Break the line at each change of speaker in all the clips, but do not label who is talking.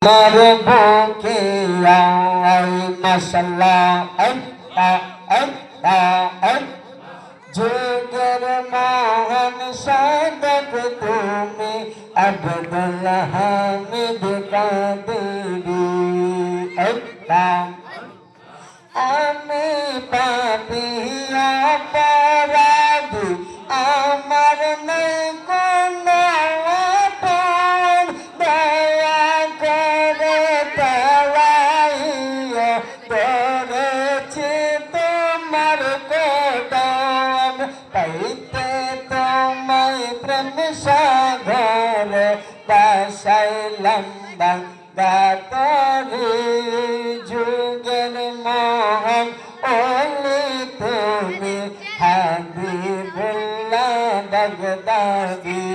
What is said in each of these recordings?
আমার বুকে আয় মাশাআল্লাহ যুগের মহান সাধক তুমি আব্দুল হামিদ কাদেরী আমি পাপিয়া অপরাধী আমার নেই কোনো আপন দয়া করে তাড়াইয়া ধরেছি তোমার কদম পাইতে তোমায় প্রেম সাগরে বাসাইলাম বাঙ্গাতরে যুগের মহান ওলি তুমি হাবিবুল্লাহ বাগদাদি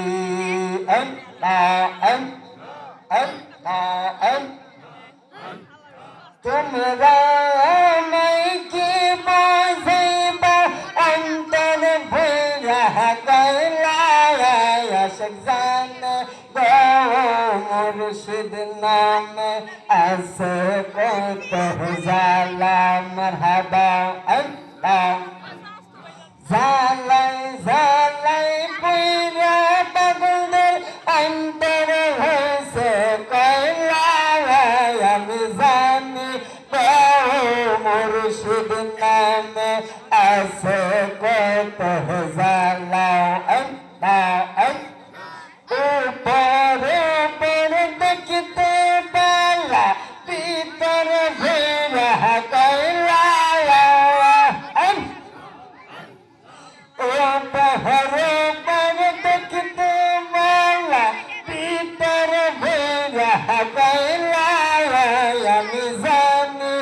তোমরা আমায় কি বুঝাইবা অন্তর ভরা গাইলা আশক জানে মুর্শিদ নামে আছে কত জালা মারহাবা জালাই জালাই পুরা পাগলের অন্তর হয়েছে কয়লা আমি জানি মুর্শিদ নামে আছে কত জালা উপরে উপরে দেখতে পালা ভিতরে ভেড়া কয়লা উপরে উপরে দেখতে পালা ভিতরে ভেড়া কয়লা আমি জানি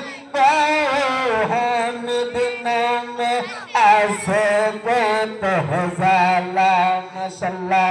হামিদ নামে আছে কত জালা মাশাআল্লাহ